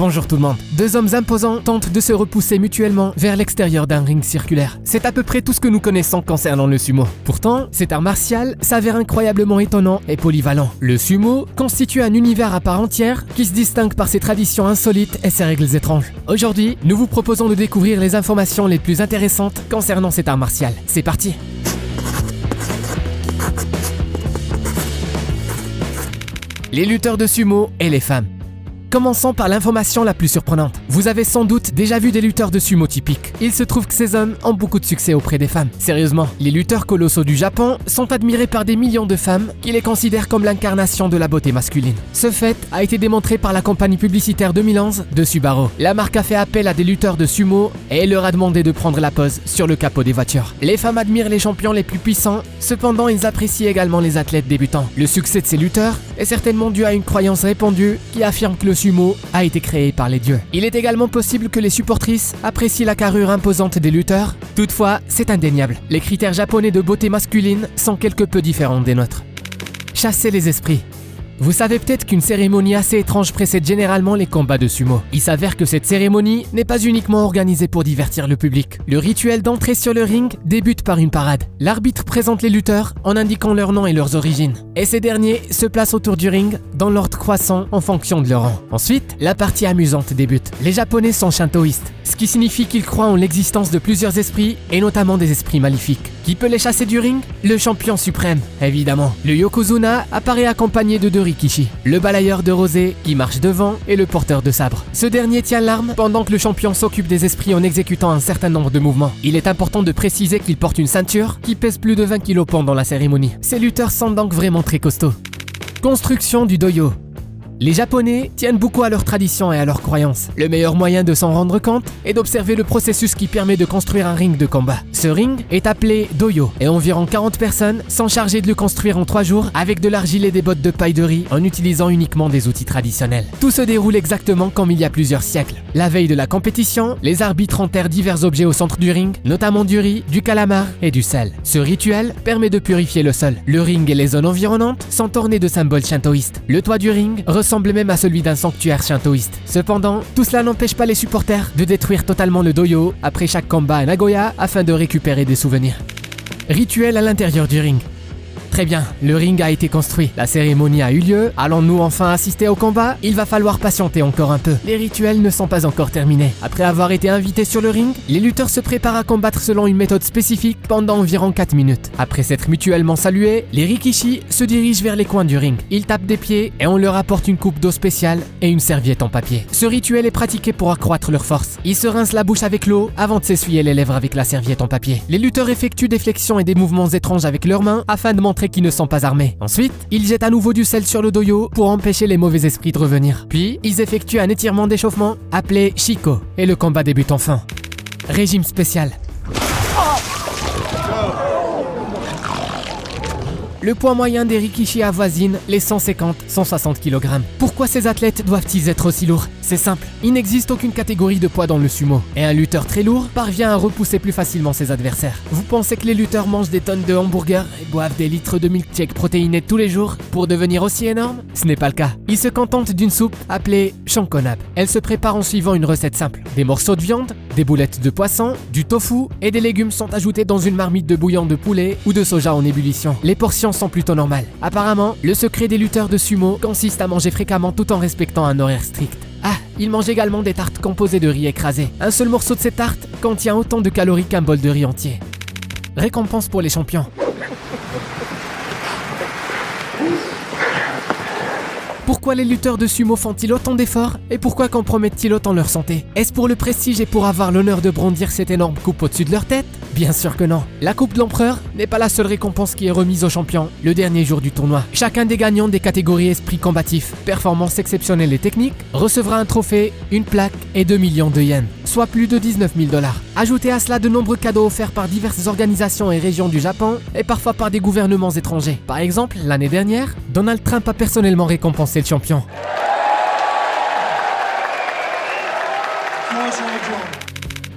Bonjour tout le monde. Deux hommes imposants tentent de se repousser mutuellement vers l'extérieur d'un ring circulaire. C'est à peu près tout ce que nous connaissons concernant le sumo. Pourtant, cet art martial s'avère incroyablement étonnant et polyvalent. Le sumo constitue un univers à part entière qui se distingue par ses traditions insolites et ses règles étranges. Aujourd'hui, nous vous proposons de découvrir les informations les plus intéressantes concernant cet art martial. C'est parti! Les lutteurs de sumo et les femmes. Commençons par l'information la plus surprenante. Vous avez sans doute déjà vu des lutteurs de sumo typiques. Il se trouve que ces hommes ont beaucoup de succès auprès des femmes. Sérieusement, les lutteurs colossaux du Japon sont admirés par des millions de femmes qui les considèrent comme l'incarnation de la beauté masculine. Ce fait a été démontré par la campagne publicitaire 2011 de Subaru. La marque a fait appel à des lutteurs de sumo et leur a demandé de prendre la pose sur le capot des voitures. Les femmes admirent les champions les plus puissants, cependant ils apprécient également les athlètes débutants. Le succès de ces lutteurs est certainement dû à une croyance répandue qui affirme que le sumo a été créé par les dieux. Il est également possible que les supportrices apprécient la carrure imposante des lutteurs. Toutefois, c'est indéniable. Les critères japonais de beauté masculine sont quelque peu différents des nôtres. Chasser les esprits. Vous savez peut-être qu'une cérémonie assez étrange précède généralement les combats de sumo. Il s'avère que cette cérémonie n'est pas uniquement organisée pour divertir le public. Le rituel d'entrée sur le ring débute par une parade. L'arbitre présente les lutteurs en indiquant leur nom et leurs origines. Et ces derniers se placent autour du ring dans l'ordre croissant en fonction de leur rang. Ensuite, la partie amusante débute. Les Japonais sont shintoïstes, ce qui signifie qu'ils croient en l'existence de plusieurs esprits et notamment des esprits maléfiques. Qui peut les chasser du ring? Le champion suprême, évidemment. Le Yokozuna apparaît accompagné de deux rikishi, le balayeur de rosée qui marche devant et le porteur de sabre. Ce dernier tient l'arme pendant que le champion s'occupe des esprits en exécutant un certain nombre de mouvements. Il est important de préciser qu'il porte une ceinture qui pèse plus de 20 kg pendant la cérémonie. Ces lutteurs sont donc vraiment très costauds. Construction du doyo. Les Japonais tiennent beaucoup à leurs traditions et à leurs croyances. Le meilleur moyen de s'en rendre compte est d'observer le processus qui permet de construire un ring de combat. Ce ring est appelé doyo et environ 40 personnes sont chargées de le construire en 3 jours avec de l'argile et des bottes de paille de riz en utilisant uniquement des outils traditionnels. Tout se déroule exactement comme il y a plusieurs siècles. La veille de la compétition, les arbitres enterrent divers objets au centre du ring, notamment du riz, du calamar et du sel. Ce rituel permet de purifier le sol. Le ring et les zones environnantes sont ornées de symboles shintoïstes. Le toit du ring ressemble même à celui d'un sanctuaire shintoïste. Cependant, tout cela n'empêche pas les supporters de détruire totalement le doyo après chaque combat à Nagoya afin de récupérer des souvenirs. Rituel à l'intérieur du ring. Très bien, le ring a été construit, la cérémonie a eu lieu, allons-nous enfin assister au combat? Il va falloir patienter encore un peu. Les rituels ne sont pas encore terminés. Après avoir été invités sur le ring, les lutteurs se préparent à combattre selon une méthode spécifique pendant environ 4 minutes. Après s'être mutuellement salués, les rikishi se dirigent vers les coins du ring. Ils tapent des pieds et on leur apporte une coupe d'eau spéciale et une serviette en papier. Ce rituel est pratiqué pour accroître leur force. Ils se rincent la bouche avec l'eau avant de s'essuyer les lèvres avec la serviette en papier. Les lutteurs effectuent des flexions et des mouvements étranges avec leurs mains afin de montrer qui ne sont pas armés. Ensuite, ils jettent à nouveau du sel sur le doyo pour empêcher les mauvais esprits de revenir. Puis, ils effectuent un étirement d'échauffement appelé Shiko et le combat débute enfin. Régime spécial. Le poids moyen des rikishi avoisine les 150-160 kg. Pourquoi ces athlètes doivent-ils être aussi lourds? C'est simple, il n'existe aucune catégorie de poids dans le sumo, et un lutteur très lourd parvient à repousser plus facilement ses adversaires. Vous pensez que les lutteurs mangent des tonnes de hamburgers et boivent des litres de milkshake protéinés tous les jours pour devenir aussi énormes? Ce n'est pas le cas. Ils se contentent d'une soupe appelée shonkonab. Elle se prépare en suivant une recette simple. Des morceaux de viande, des boulettes de poisson, du tofu et des légumes sont ajoutés dans une marmite de bouillon de poulet ou de soja en ébullition. Les portions sont plutôt normales. Apparemment, le secret des lutteurs de sumo consiste à manger fréquemment tout en respectant un horaire strict. Ah, ils mangent également des tartes composées de riz écrasé. Un seul morceau de cette tarte contient autant de calories qu'un bol de riz entier. Récompense pour les champions. Pourquoi les lutteurs de sumo font-ils autant d'efforts et pourquoi compromettent-ils autant leur santé? Est-ce pour le prestige et pour avoir l'honneur de brandir cette énorme coupe au-dessus de leur tête? Bien sûr que non. La coupe de l'empereur n'est pas la seule récompense qui est remise aux champions le dernier jour du tournoi. Chacun des gagnants des catégories esprit combatif, performance exceptionnelle et technique recevra un trophée, une plaque et 2 millions de yens, soit plus de 19 000 $. Ajoutez à cela de nombreux cadeaux offerts par diverses organisations et régions du Japon et parfois par des gouvernements étrangers. Par exemple, l'année dernière, Donald Trump a personnellement récompensé le champion.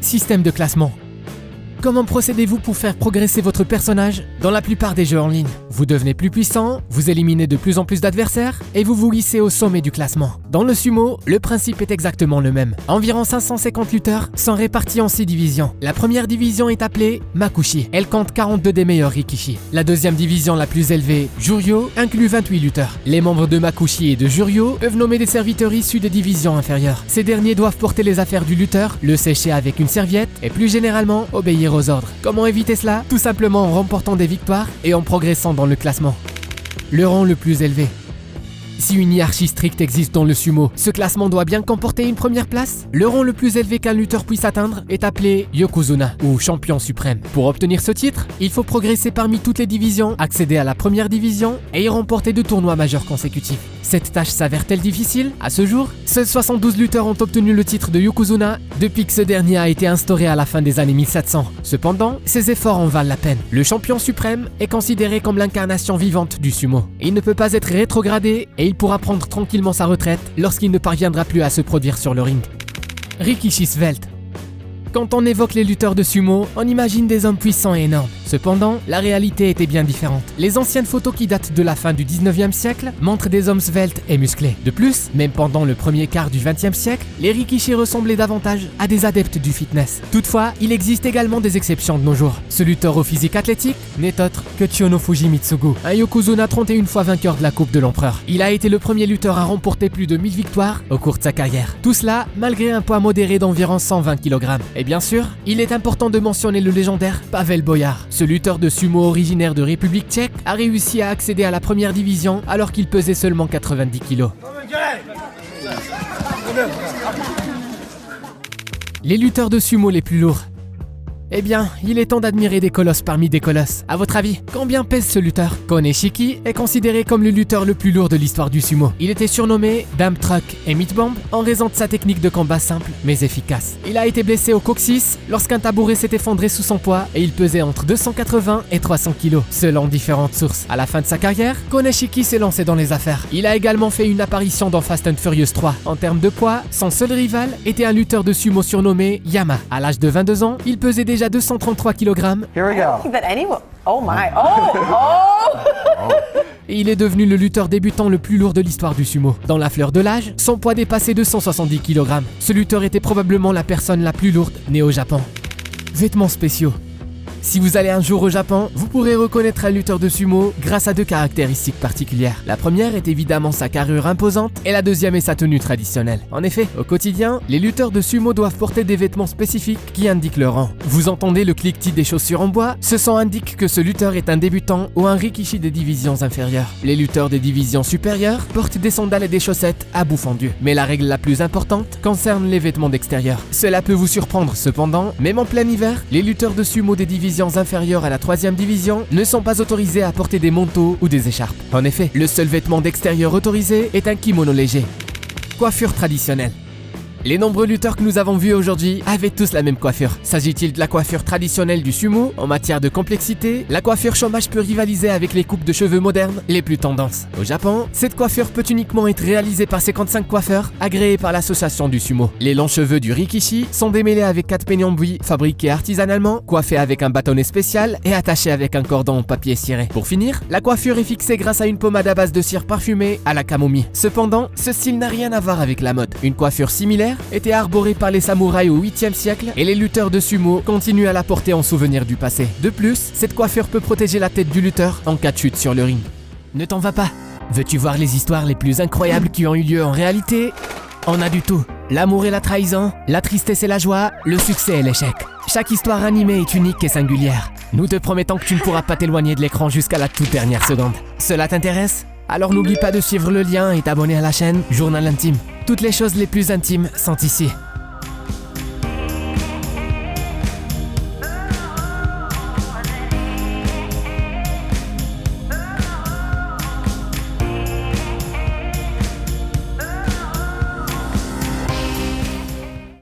Système de classement. Comment procédez-vous pour faire progresser votre personnage dans la plupart des jeux en ligne? vous devenez plus puissant, vous éliminez de plus en plus d'adversaires et vous vous hissez au sommet du classement. Dans le sumo, le principe est exactement le même. Environ 550 lutteurs sont répartis en 6 divisions. La première division est appelée Makushi. Elle compte 42 des meilleurs rikishi. La deuxième division la plus élevée, Juryo, inclut 28 lutteurs. Les membres de Makushi et de Juryo peuvent nommer des serviteurs issus des divisions inférieures. Ces derniers doivent porter les affaires du lutteur, le sécher avec une serviette et plus généralement obéir aux ordres. Comment éviter cela? Tout simplement en remportant des victoires et en progressant dans le classement. Le rang le plus élevé. Si une hiérarchie stricte existe dans le sumo, ce classement doit bien comporter une première place. Le rang le plus élevé qu'un lutteur puisse atteindre est appelé Yokozuna ou champion suprême. Pour obtenir ce titre, il faut progresser parmi toutes les divisions, accéder à la première division et y remporter 2 tournois majeurs consécutifs. Cette tâche s'avère-t-elle difficile? À ce jour, seuls 72 lutteurs ont obtenu le titre de Yokozuna depuis que ce dernier a été instauré à la fin des années 1700. Cependant, ces efforts en valent la peine. Le champion suprême est considéré comme l'incarnation vivante du sumo. Il ne peut pas être rétrogradé et il pourra prendre tranquillement sa retraite lorsqu'il ne parviendra plus à se produire sur le ring. Rikishi Svelte. Quand on évoque les lutteurs de sumo, on imagine des hommes puissants et énormes. Cependant, la réalité était bien différente. Les anciennes photos qui datent de la fin du 19e siècle montrent des hommes sveltes et musclés. De plus, même pendant le premier quart du 20e siècle, les rikishi ressemblaient davantage à des adeptes du fitness. Toutefois, il existe également des exceptions de nos jours. Ce lutteur au physique athlétique n'est autre que Chiyono Fujimitsugu, un Yokozuna 31 fois vainqueur de la Coupe de l'Empereur. Il a été le premier lutteur à remporter plus de 1000 victoires au cours de sa carrière. Tout cela malgré un poids modéré d'environ 120 kg. Et bien sûr, il est important de mentionner le légendaire Pavel Boyar. Ce lutteur de sumo originaire de République tchèque a réussi à accéder à la première division alors qu'il pesait seulement 90 kg. Les lutteurs de sumo les plus lourds. Eh bien, il est temps d'admirer des colosses parmi des colosses. À votre avis, combien pèse ce lutteur? Koneshiki est considéré comme le lutteur le plus lourd de l'histoire du sumo. Il était surnommé Dame Truck et Meat Bomb en raison de sa technique de combat simple mais efficace. Il a été blessé au coccyx lorsqu'un tabouret s'est effondré sous son poids et il pesait entre 280 et 300 kg, selon différentes sources. À la fin de sa carrière, Koneshiki s'est lancé dans les affaires. Il a également fait une apparition dans Fast and Furious 3. En termes de poids, son seul rival était un lutteur de sumo surnommé Yama. À l'âge de 22 ans, il pesait déjà 233 kg. Here we go. Oh my, oh! Et il est devenu le lutteur débutant le plus lourd de l'histoire du sumo. Dans la fleur de l'âge, son poids dépassait 270 kg. Ce lutteur était probablement la personne la plus lourde née au Japon. Vêtements spéciaux. Si vous allez un jour au Japon, vous pourrez reconnaître un lutteur de sumo grâce à 2 caractéristiques particulières. La première est évidemment sa carrure imposante et la deuxième est sa tenue traditionnelle. En effet, au quotidien, les lutteurs de sumo doivent porter des vêtements spécifiques qui indiquent leur rang. Vous entendez le cliquetis des chaussures en bois? Ce son indique que ce lutteur est un débutant ou un rikishi des divisions inférieures. Les lutteurs des divisions supérieures portent des sandales et des chaussettes à bout fendu. Mais la règle la plus importante concerne les vêtements d'extérieur. Cela peut vous surprendre cependant, même en plein hiver, les lutteurs de sumo des divisions inférieures à la 3e division ne sont pas autorisés à porter des manteaux ou des écharpes. En effet, le seul vêtement d'extérieur autorisé est un kimono léger. Coiffure traditionnelle. Les nombreux lutteurs que nous avons vus aujourd'hui avaient tous la même coiffure. S'agit-il de la coiffure traditionnelle du sumo? En matière de complexité, la coiffure chômage peut rivaliser avec les coupes de cheveux modernes les plus tendances. Au Japon, cette coiffure peut uniquement être réalisée par 55 coiffeurs agréés par l'association du sumo. Les longs cheveux du rikishi sont démêlés avec 4 peignons bouillis fabriqués artisanalement, coiffés avec un bâtonnet spécial et attachés avec un cordon en papier ciré. Pour finir, la coiffure est fixée grâce à une pommade à base de cire parfumée à la camomille. Cependant, ce style n'a rien à voir avec la mode. Une coiffure similaire était arborée par les samouraïs au 8e siècle et les lutteurs de sumo continuent à la porter en souvenir du passé. De plus, cette coiffure peut protéger la tête du lutteur en cas de chute sur le ring. Ne t'en va pas. Veux-tu voir les histoires les plus incroyables qui ont eu lieu en réalité? On a du tout. L'amour et la trahison, la tristesse et la joie, le succès et l'échec. Chaque histoire animée est unique et singulière. Nous te promettons que tu ne pourras pas t'éloigner de l'écran jusqu'à la toute dernière seconde. Cela t'intéresse? Alors n'oublie pas de suivre le lien et t'abonner à la chaîne Journal Intime. Toutes les choses les plus intimes sont ici.